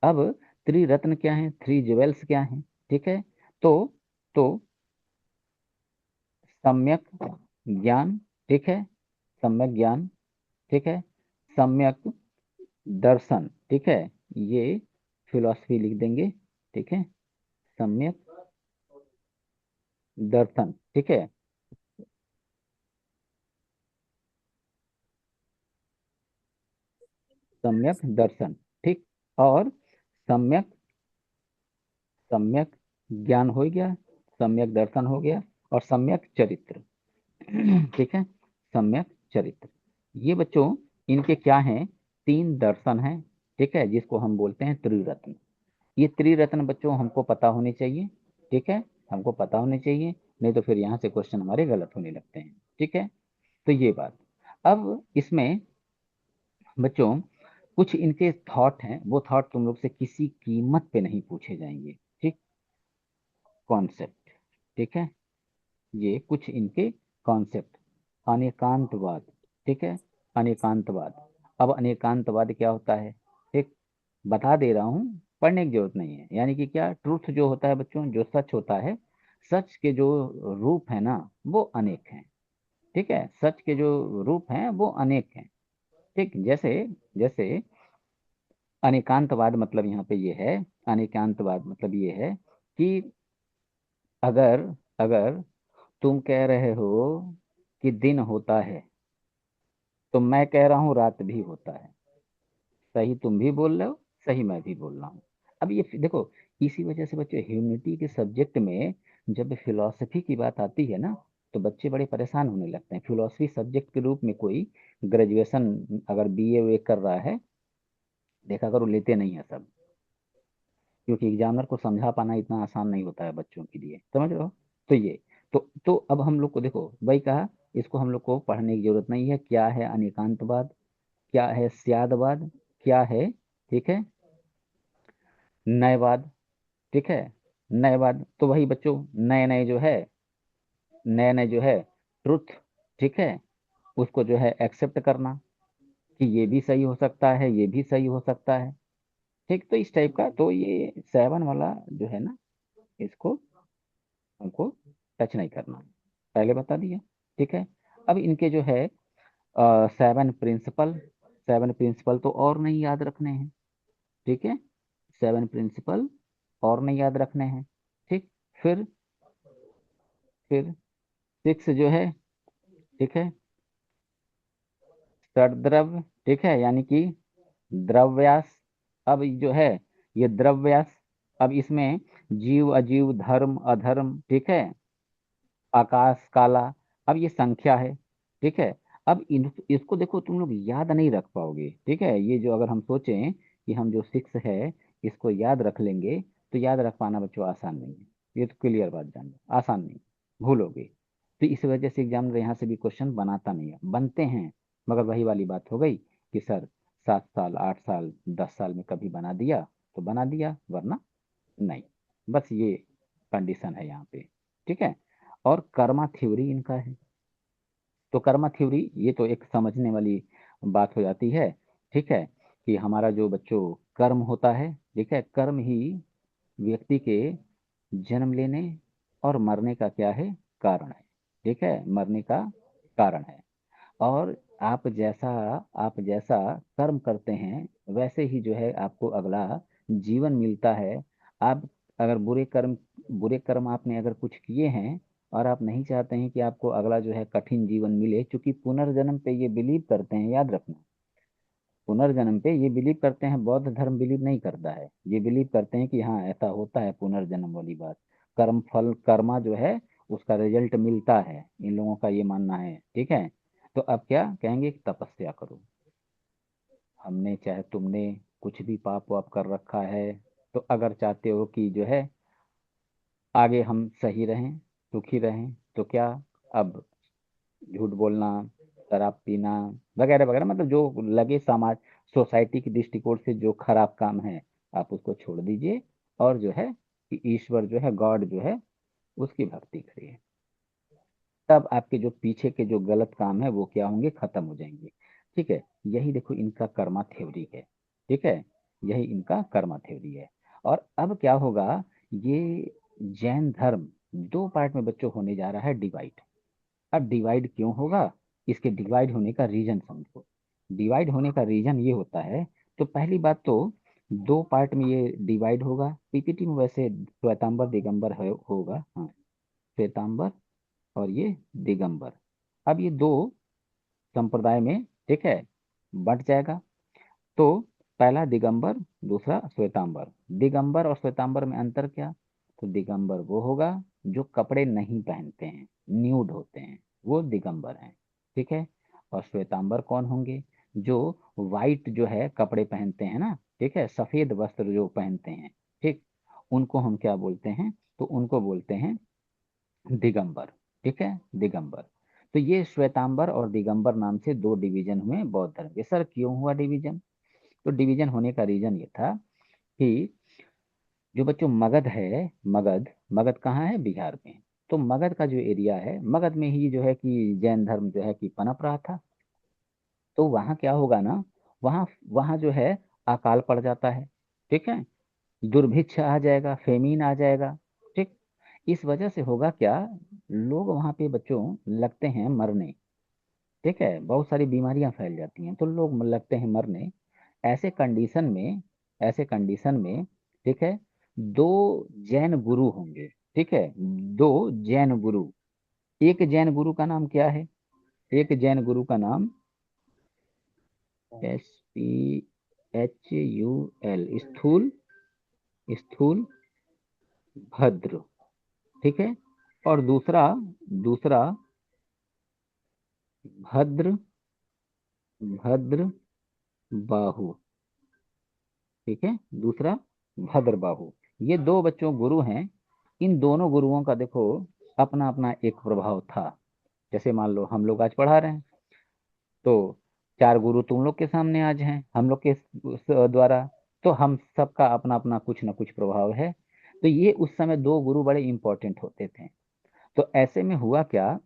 [SPEAKER 1] अब त्रिरत्न क्या है, थ्री ज्वेल्स क्या है? ठीक है। तो तो सम्यक ज्ञान। ठीक है, सम्यक ज्ञान। ठीक है, सम्यक दर्शन। ठीक है, ये फिलॉसफी लिख देंगे। ठीक है, सम्यक दर्शन। ठीक है, सम्यक दर्शन। ठीक। और सम्यक सम्यक ज्ञान हो गया, सम्यक दर्शन हो गया, और सम्यक चरित्र। ठीक है, सम्यक चरित्र। ये बच्चों इनके क्या हैं? तीन दर्शन हैं। ठीक है, जिसको हम बोलते हैं त्रिरत्न। ये त्रिरत्न बच्चों हमको पता होने चाहिए। ठीक है, हमको पता होने चाहिए, नहीं तो फिर यहाँ से क्वेश्चन हमारे गलत होने लगते हैं। ठीक है। तो ये बात। अब इसमें बच्चों कुछ इनके थॉट हैं, वो थॉट तुम लोग से किसी कीमत पे नहीं पूछे जाएंगे। ठीक। कॉन्सेप्ट। ठीक है, ये कुछ इनके कॉन्सेप्ट। अनेकांतवाद। ठीक है, अनेकांतवाद। अब अनेकांतवाद क्या होता है? ठीक, बता दे रहा हूं, पढ़ने की जरूरत नहीं है। यानी कि क्या, ट्रूथ जो होता है बच्चों, जो सच होता है, सच के जो रूप है ना वो अनेक हैं। ठीक है, सच के जो रूप हैं वो अनेक हैं। ठीक। जैसे जैसे अनेकांतवाद मतलब यहाँ पे ये है, अनेकांतवाद मतलब ये है कि अगर अगर तुम कह रहे हो कि दिन होता है, तो मैं कह रहा हूं रात भी होता है। सही तुम भी बोल रहे हो, सही मैं भी बोल रहा हूँ। अब ये देखो, इसी वजह से बच्चे ह्यूमैनिटी के सब्जेक्ट में जब फिलॉसफी की बात आती है ना, तो बच्चे बड़े परेशान होने लगते हैं। फिलॉसफी सब्जेक्ट के रूप में कोई ग्रेजुएशन अगर बीए वे कर रहा है, देखा करो लेते नहीं है सब, क्योंकि एग्जामिनर को समझा पाना इतना आसान नहीं होता है बच्चों के लिए, समझ रहे हो? तो ये तो अब हम लोग को देखो, वही कहा, इसको हम लोग को पढ़ने की जरूरत नहीं है। क्या है अनेकांतवाद, क्या है स्यादवाद, क्या है, ठीक है, नयवाद। ठीक है, नयवाद तो वही बच्चों, नए नए जो है, नए नए जो है ट्रुथ। ठीक है, उसको जो है एक्सेप्ट करना कि ये भी सही हो सकता है, ये भी सही हो सकता है। ठीक। तो इस टाइप का, तो ये सेवन वाला जो है ना, इसको हमको टच नहीं करना, पहले बता दिया। ठीक है। अब इनके जो है सेवन प्रिंसिपल, सेवन प्रिंसिपल तो और नहीं याद रखने हैं। ठीक है, सेवन प्रिंसिपल और नहीं याद रखने हैं। ठीक। फिर फिर सिक्स जो है, ठीक है, सद्रव्य। ठीक है, यानी कि द्रव्यास। अब जो है ये द्रव्यास। अब इसमें जीव अजीव धर्म अधर्म, ठीक है, आकाश काला। अब ये संख्या है। ठीक है। अब इसको देखो, तुम लोग याद नहीं रख पाओगे। ठीक है, ये जो अगर हम सोचें कि हम जो सिक्स है इसको याद रख लेंगे, तो याद रख पाना बच्चों आसान नहीं है। ये तो क्लियर बात जान लो, आसान नहीं, भूलोगे। तो इस वजह से एग्जामिनर यहाँ से भी क्वेश्चन बनाता नहीं है, बनते हैं मगर वही वाली बात हो गई कि सर 7 साल 8 साल 10 साल में कभी बना दिया तो बना दिया, वरना नहीं। बस ये कंडीशन है यहाँ पे। ठीक है। और कर्मा थ्योरी इनका है। तो कर्मा थ्योरी ये तो एक समझने वाली बात हो जाती है। ठीक है, कि हमारा जो बच्चों कर्म होता है, ठीक है, कर्म ही व्यक्ति के जन्म लेने और मरने का क्या है, कारण है। ठीक है, मरने का कारण है। और आप जैसा कर्म करते हैं, वैसे ही जो है आपको अगला जीवन मिलता है। आप अगर बुरे कर्म आपने अगर कुछ किए हैं और आप नहीं चाहते हैं कि आपको अगला जो है कठिन जीवन मिले, क्योंकि पुनर्जन्म पे ये बिलीव करते हैं, याद रखना, पुनर्जन्म पे ये बिलीव करते हैं। बौद्ध धर्म बिलीव नहीं करता है, ये बिलीव करते हैं कि हाँ ऐसा होता है पुनर्जन्म वाली बात, कर्म फल कर्मा जो है उसका रिजल्ट मिलता है, इन लोगों का ये मानना है। ठीक है, तो अब क्या कहेंगे कि तपस्या करो। हमने चाहे तुमने कुछ भी पाप वाप कर रखा है, तो अगर चाहते हो कि जो है आगे हम सही रहें, सुखी रहें, तो क्या, अब झूठ बोलना, शराब पीना वगैरह वगैरह, मतलब जो लगे समाज सोसाइटी की दृष्टिकोण से जो खराब काम है, आप उसको छोड़ दीजिए, और जो है कि ईश्वर जो है, गॉड जो है, उसकी भक्ति करिए। तब आपके जो पीछे के जो गलत काम है वो क्या होंगे, खत्म हो जाएंगे। ठीक है, यही देखो इनका कर्मा थ्योरी है। ठीक है, यही इनका कर्मा थ्योरी है। और अब क्या होगा, ये जैन धर्म दो पार्ट में बच्चों होने जा रहा है डिवाइड। अब डिवाइड क्यों होगा, इसके डिवाइड होने का रीजन समझो। डिवाइड होने का रीजन ये होता है, तो पहली बात तो दो पार्ट में ये डिवाइड होगा। पीपीटी में वैसे श्वेतांबर दिगंबर होगा, हाँ, श्वेतांबर और ये दिगंबर। अब ये दो संप्रदाय में, ठीक है, बंट जाएगा। तो पहला दिगंबर, दूसरा श्वेतांबर। दिगंबर और श्वेतांबर में अंतर क्या, तो दिगंबर वो होगा जो कपड़े नहीं पहनते हैं, न्यूड होते हैं, वो दिगंबर हैं। ठीक है, और श्वेतांबर कौन होंगे, जो वाइट जो है कपड़े पहनते हैं ना, ठीक है, सफेद वस्त्र जो पहनते हैं, ठीक, उनको हम क्या बोलते हैं, तो उनको बोलते हैं दिगंबर। ठीक है, दिगंबर। तो ये श्वेतांबर और दिगंबर नाम से दो डिवीजन हुए बौद्ध धर्म के। सर क्यों हुआ डिवीजन, तो डिवीजन होने का रीजन ये था कि जो बच्चों मगध है, मगध, मगध कहाँ है, बिहार में। तो मगध का जो एरिया है, मगध में ही जो है कि जैन धर्म जो है कि पनप रहा था। तो वहाँ क्या होगा ना, वहाँ वहाँ जो है अकाल पड़ जाता है। ठीक है, दुर्भिक्ष आ जाएगा, फेमीन आ जाएगा। ठीक, इस वजह से होगा क्या, लोग वहाँ पे बच्चों लगते हैं मरने। ठीक है, बहुत सारी बीमारियां फैल जाती हैं, तो लोग लगते हैं मरने। ऐसे कंडीशन में, ऐसे कंडीशन में, ठीक है, दो जैन गुरु होंगे। ठीक है, दो जैन गुरु। एक जैन गुरु का नाम क्या है, एक जैन गुरु का नाम SPHUL, स्थूल, स्थूल भद्र। ठीक है, और दूसरा, दूसरा भद्र, भद्र बाहु। ठीक है, दूसरा भद्र बाहु। ये दो बच्चों गुरु हैं। इन दोनों गुरुओं का देखो अपना अपना एक प्रभाव था। जैसे मान लो हम लोग आज पढ़ा रहे हैं, तो चार गुरु तुम लोग के सामने आज हैं, हम लोग के द्वारा, तो हम सबका अपना अपना कुछ ना कुछ प्रभाव है। तो ये उस समय दो गुरु बड़े इंपॉर्टेंट होते थे। तो ऐसे में हुआ क्या,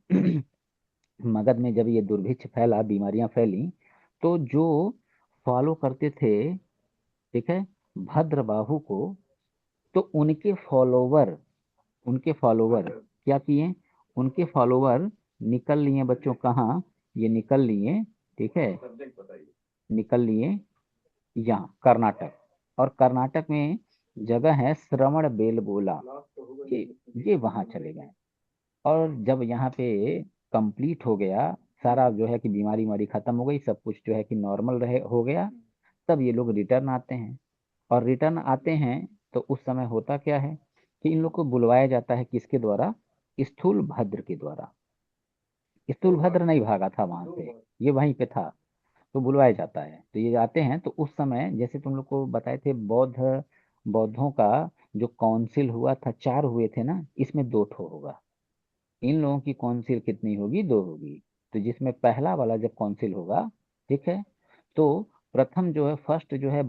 [SPEAKER 1] मगध में जब ये दुर्भिक्ष फैला, बीमारियां फैली, तो जो फॉलो करते थे, ठीक है, भद्रबाहु को, तो उनके फॉलोवर क्या किए, उनके फॉलोवर निकल लिए बच्चों कहाँ, ये निकल लिए, ठीक है, निकल लिए यहाँ कर्नाटक। और कर्नाटक में जगह है श्रवण बेलगोला, ये ये वहां चले गए। और जब यहाँ पे कंप्लीट हो गया सारा, जो है कि बीमारी वारी खत्म हो गई, सब कुछ जो है कि नॉर्मल रहे हो गया, तब ये लोग रिटर्न आते हैं। और रिटर्न आते हैं तो उस समय होता क्या है कि इन लोग को बुलवाया जाता है, किसके द्वारा, स्थूल भद्र के द्वारा। स्थूल भद्र नहीं भागा था वहां से, ये वहीं पे था, तो बुलवाया जाता है। तो ये आते हैं, तो उस समय जैसे तुम लोग को बताए थे, बौद्धों का जो काउंसिल हुआ था, चार हुए थे ना, इसमें दो ठो होगा। इन लोगों की काउंसिल कितनी होगी, दो होगी। तो जिसमें पहला वाला जब काउंसिल होगा, ठीक है, तो प्रथम जो है, फर्स्ट जो है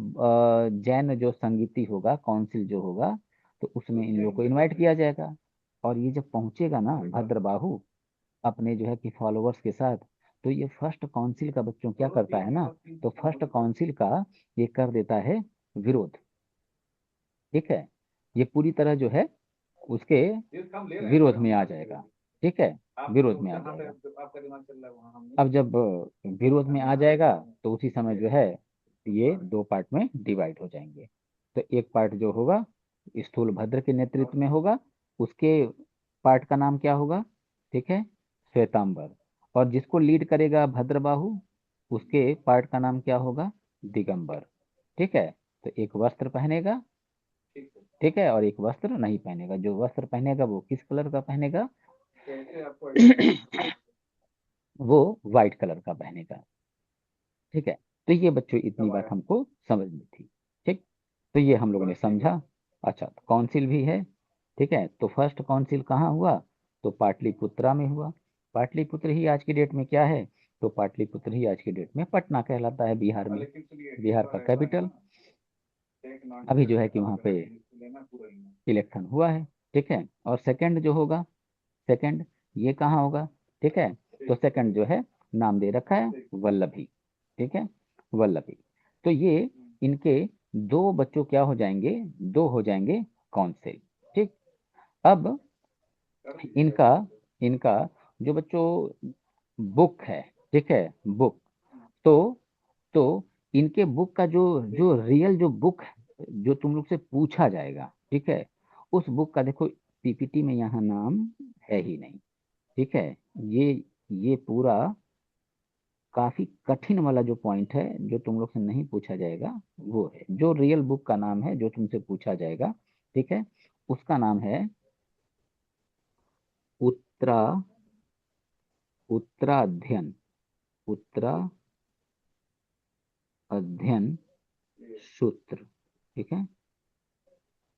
[SPEAKER 1] जैन जो संगीति होगा, काउंसिल जो होगा, तो उसमें इन लोगों को इनवाइट किया जाएगा। और ये जब पहुंचेगा ना भद्रबाहु अपने जो है कि फॉलोअर्स के साथ, तो ये फर्स्ट काउंसिल का बच्चों क्या करता है ना, तो फर्स्ट काउंसिल का ये कर देता है विरोध। ठीक है, ये पूरी तरह जो है उसके विरोध में आ जाएगा। ठीक है, विरोध में आ जाएगा। अब जब विरोध में आ जाएगा, तो उसी समय जो है ये दो पार्ट में डिवाइड हो जाएंगे। तो एक पार्ट जो होगा स्थूलभद्र के नेतृत्व में होगा, उसके पार्ट का नाम क्या होगा, ठीक है, श्वेतांबर। और जिसको लीड करेगा भद्रबाहु, उसके पार्ट का नाम क्या होगा, दिगंबर। ठीक है, तो एक वस्त्र पहनेगा, ठीक है, और एक वस्त्र नहीं पहनेगा। जो वस्त्र पहनेगा वो किस कलर का पहनेगा, वो व्हाइट कलर का पहनेगा। ठीक है, तो ये बच्चों इतनी बात हमको समझनी थी। ठीक, तो ये हम लोगों ने समझा। अच्छा, तो काउंसिल भी है, ठीक है। तो फर्स्ट काउंसिल कहाँ हुआ, तो पाटलिपुत्रा में हुआ। पाटलिपुत्र ही आज की डेट में क्या है, तो पाटलिपुत्र ही आज की डेट में पटना कहलाता है, बिहार में, बिहार का कैपिटल। अभी जो है कि वहाँ पे इलेक्शन हुआ है, ठीक है। और सेकंड जो होगा, सेकंड ये कहाँ होगा, ठीक है। तो सेकंड जो है नाम दे रखा है वल्लभी, ठीक है, वल्लभी। तो ये इनके दो बच्चों क्या हो जाएंगे, दो हो जाएंगे काउंसिल। ठीक, अब इनका इनका जो बच्चों बुक है, ठीक है, बुक, तो इनके बुक का जो जो रियल जो बुक जो तुम लोग से पूछा जाएगा, ठीक है, उस बुक का देखो पीपीटी में यहाँ नाम है ही नहीं। ठीक है, ये पूरा काफी कठिन वाला जो पॉइंट है जो तुम लोग से नहीं पूछा जाएगा, वो है जो रियल बुक का नाम है जो तुमसे पूछा जाएगा, ठीक है, उसका नाम है उत्तरा उत्तराध्ययन उत्तरा अध्ययन सूत्र। ठीक है,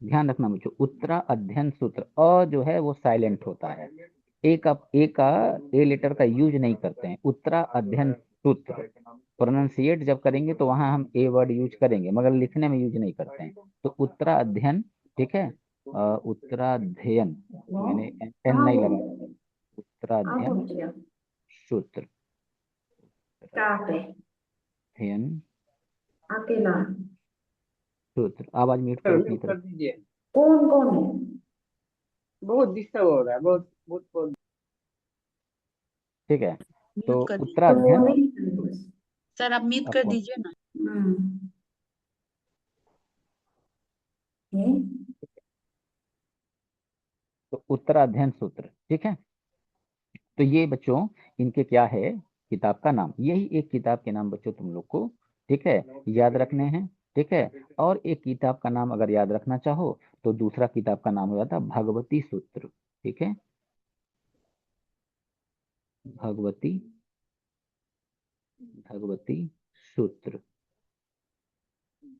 [SPEAKER 1] ध्यान रखना बच्चों, उत्तरा अध्ययन सूत्र, अ जो है वो साइलेंट होता है, ए का ए लेटर का यूज नहीं करते हैं। उत्तरा अध्ययन सूत्र प्रोनाउंसिएट जब करेंगे तो वहां हम ए वर्ड यूज करेंगे, मगर लिखने में यूज नहीं करते हैं। तो उत्तरा अध्ययन, ठीक है, उत्तराध्ययन, मैंने एन नहीं लगाया, उत्तराध्ययन सूत्र, अध्ययन
[SPEAKER 4] अकेला
[SPEAKER 1] सूत्र। आवाज म्यूट करो अपनी
[SPEAKER 2] कर
[SPEAKER 1] तरफ।
[SPEAKER 2] दीजिए,
[SPEAKER 4] कौन कौन है?
[SPEAKER 2] बहुत डिस्टर्ब हो रहा है, बहुत बहुत बहुत।
[SPEAKER 1] ठीक है, तो
[SPEAKER 5] म्यूट कर दीजिए
[SPEAKER 4] तो वो
[SPEAKER 1] उत्तराध्ययन,
[SPEAKER 4] नहीं।
[SPEAKER 5] सर, आप म्यूट
[SPEAKER 1] अब
[SPEAKER 5] कर
[SPEAKER 1] कौन,
[SPEAKER 5] दीजिए ना।
[SPEAKER 4] हम्म, ये
[SPEAKER 1] तो उत्तराध्ययन सूत्र, ठीक है। तो ये बच्चों इनके क्या है, किताब का नाम, यही एक किताब के नाम बच्चों तुम लोग को, ठीक है, याद रखने हैं। ठीक है, और एक किताब का नाम अगर याद रखना चाहो तो दूसरा किताब का नाम हो जाता है भगवती सूत्र। ठीक है, भगवती भगवती सूत्र,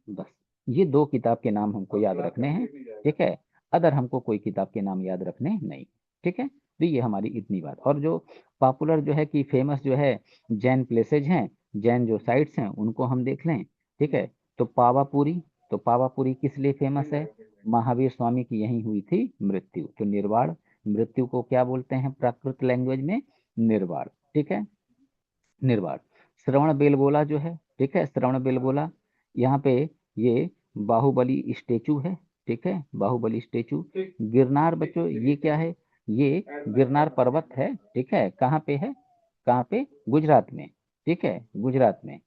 [SPEAKER 1] बस ये दो किताब के नाम हमको याद रखने हैं। ठीक है, अदर हमको कोई किताब के नाम याद रखने नहीं। ठीक है, तो ये हमारी इतनी बात। और जो पॉपुलर जो है कि फेमस जो है जैन प्लेसेज हैं, जैन जो साइट्स हैं, उनको हम देख लें। ठीक है, तो पावापुरी, तो पावापुरी किस लिए फेमस है, महावीर स्वामी की यहीं हुई थी मृत्यु। तो निर्वाण, मृत्यु को क्या बोलते हैं प्राकृत लैंग्वेज में, निर्वाण। ठीक है, निर्वाण। श्रवण बेलगोला जो है, ठीक है, श्रवण बेलगोला, यहाँ पे ये बाहुबली स्टेचू है। ठीक है, बाहुबली स्टेचू। गिरनार बच्चों ये क्या है, ये गिरनार पर्वत है। ठीक है, कहाँ पे है, कहाँ पे, गुजरात में। ठीक है, गुजरात में।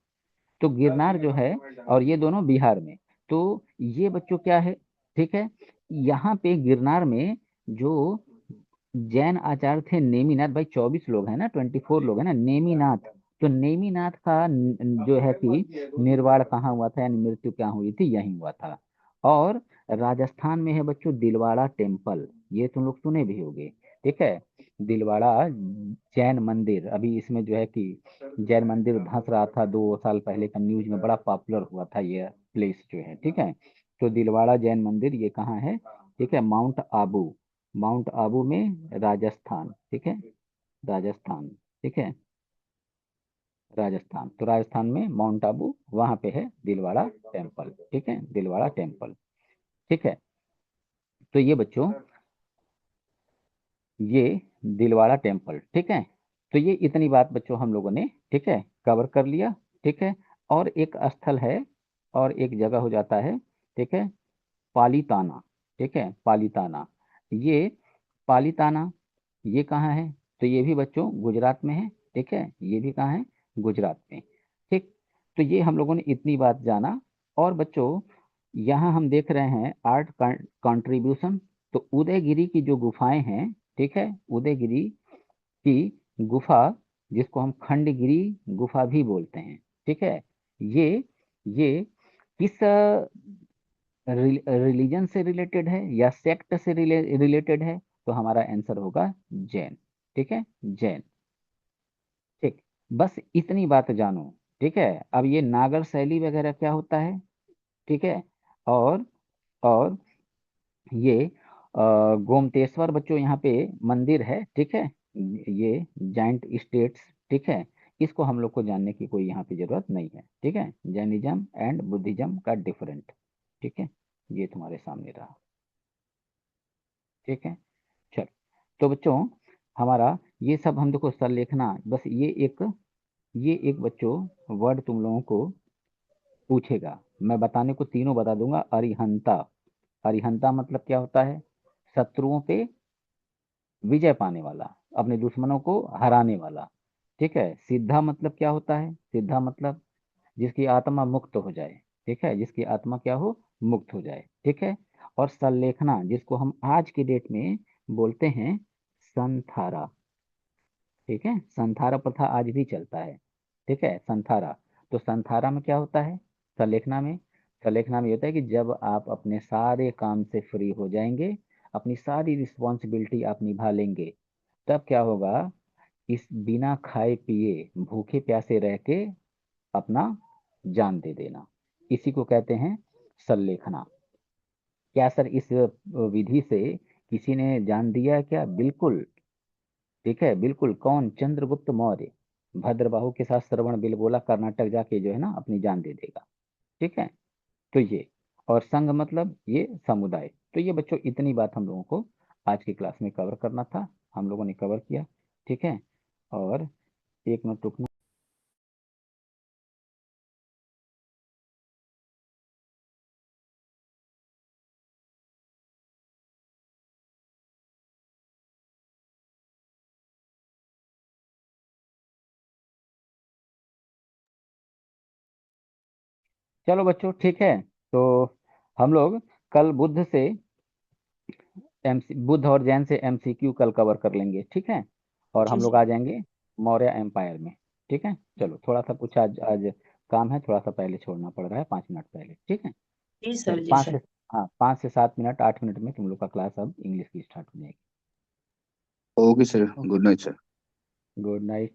[SPEAKER 1] तो गिरनार जो है, और ये दोनों बिहार में। तो ये बच्चों क्या है, ठीक है, यहाँ पे गिरनार में जो जैन आचार्य थे नेमिनाथ, भाई 24 लोग हैं ना, 24 लोग हैं ना, नेमिनाथ। तो नेमिनाथ का जो है कि निर्वाण कहाँ हुआ था, यानी मृत्यु क्या हुई थी, यहीं हुआ था। और राजस्थान में है बच्चों दिलवाड़ा टेम्पल, ये तुम लोग सुने भी होंगे। ठीक है, दिलवाड़ा जैन मंदिर, अभी इसमें जो है कि जैन मंदिर धंस रहा था 2 साल पहले का, न्यूज में बड़ा पॉपुलर हुआ था ये प्लेस जो है। ठीक है, तो दिलवाड़ा जैन मंदिर ये कहाँ है, ठीक है, माउंट आबू, माउंट आबू में राजस्थान। ठीक है, राजस्थान, ठीक है, राजस्थान। तो राजस्थान में माउंट आबू, वहां पे है दिलवाड़ा टेम्पल। ठीक है, दिलवाड़ा टेम्पल। ठीक है, तो ये बच्चों ये दिलवाड़ा टेम्पल, ठीक है। तो ये इतनी बात बच्चों हम लोगों ने, ठीक है, कवर कर लिया। ठीक है, और एक स्थल है और एक जगह हो जाता है, ठीक है, पालीताना। ठीक है, पालीताना, ये पालीताना ये कहाँ है, तो ये भी बच्चों गुजरात में है। ठीक है, ये भी कहाँ है, गुजरात में। ठीक, तो ये हम लोगों ने इतनी बात जाना। और बच्चों यहाँ हम देख रहे हैं आर्ट कंट्रीब्यूशन। तो उदयगिरी की जो गुफाएं हैं, ठीक है, उदयगिरी की गुफा, जिसको हम खंडगिरी गुफा भी बोलते हैं, ठीक है, ये किस रिलीजन से रिलेटेड है या सेक्ट से रिलेटेड है? तो हमारा आंसर होगा जैन। ठीक है, जैन। ठीक, बस इतनी बात जानो। ठीक है, अब ये नागर शैली वगैरह क्या होता है? ठीक है, और और ये गोमतेश्वर बच्चों यहाँ पे मंदिर है, ठीक है, ये जाइंट स्टेट्स, ठीक है, इसको हम लोग को जानने की कोई यहाँ पे जरूरत नहीं है। ठीक है, जैनिज्म एंड बुद्धिज्म का डिफरेंट। ठीक है, ये तुम्हारे सामने रहा। ठीक है, चल, तो बच्चों हमारा ये सब हम देखो सर लिखना, बस ये एक बच्चों वर्ड तुम लोगों को पूछेगा। मैं बताने को तीनों बता दूंगा। अरिहंता, अरिहंता मतलब क्या होता है? शत्रुओं पे विजय पाने वाला, अपने दुश्मनों को हराने वाला। ठीक है, सिद्धा मतलब क्या होता है? सिद्धा मतलब जिसकी आत्मा मुक्त हो जाए। ठीक है, जिसकी आत्मा क्या हो? मुक्त हो जाए। ठीक है, और संलेखना, जिसको हम आज की डेट में बोलते हैं संथारा। ठीक है, संथारा प्रथा आज भी चलता है। ठीक है, संथारा। तो संथारा में क्या होता है? संलेखना में, संलेखना में ये होता है कि जब आप अपने सारे काम से फ्री हो जाएंगे, अपनी सारी रिस्पॉन्सिबिलिटी आप निभा लेंगे, तब क्या होगा? इस बिना खाए पिए भूखे प्यासे रह के अपना जान दे देना, इसी को कहते हैं संलेखना। क्या सर इस विधि से किसी ने जान दिया है क्या? बिल्कुल। ठीक है, बिल्कुल। कौन? चंद्रगुप्त मौर्य भद्रबाहु के साथ श्रवण बेलगोला कर्नाटक जाके जो है ना अपनी जान दे देगा। ठीक है, तो ये, और संघ मतलब ये समुदाय। तो ये बच्चों इतनी बात हम लोगों को आज की क्लास में कवर करना था, हम लोगों ने कवर किया। ठीक है, और एक मिनट रुकना। चलो बच्चों, ठीक है, तो हम लोग कल बुद्ध से बुद्ध और जैन से एमसीक्यू कल कवर कर लेंगे। ठीक है, और
[SPEAKER 5] जी
[SPEAKER 1] हम लोग
[SPEAKER 5] सर।
[SPEAKER 1] आ जाएंगे मौर्य एम्पायर में। ठीक है, चलो, थोड़ा सा कुछ आज आज काम है, थोड़ा सा पहले छोड़ना पड़ रहा है, 5 मिनट पहले। ठीक है,
[SPEAKER 5] जी
[SPEAKER 1] चलो,
[SPEAKER 5] सर। जी
[SPEAKER 1] 5
[SPEAKER 5] सर।
[SPEAKER 1] से, हाँ, 5 से 7 मिनट, 8 मिनट में तुम लोग का क्लास अब इंग्लिश की स्टार्ट हो जाएगी।
[SPEAKER 6] Okay sir, good night sir.
[SPEAKER 1] Good night.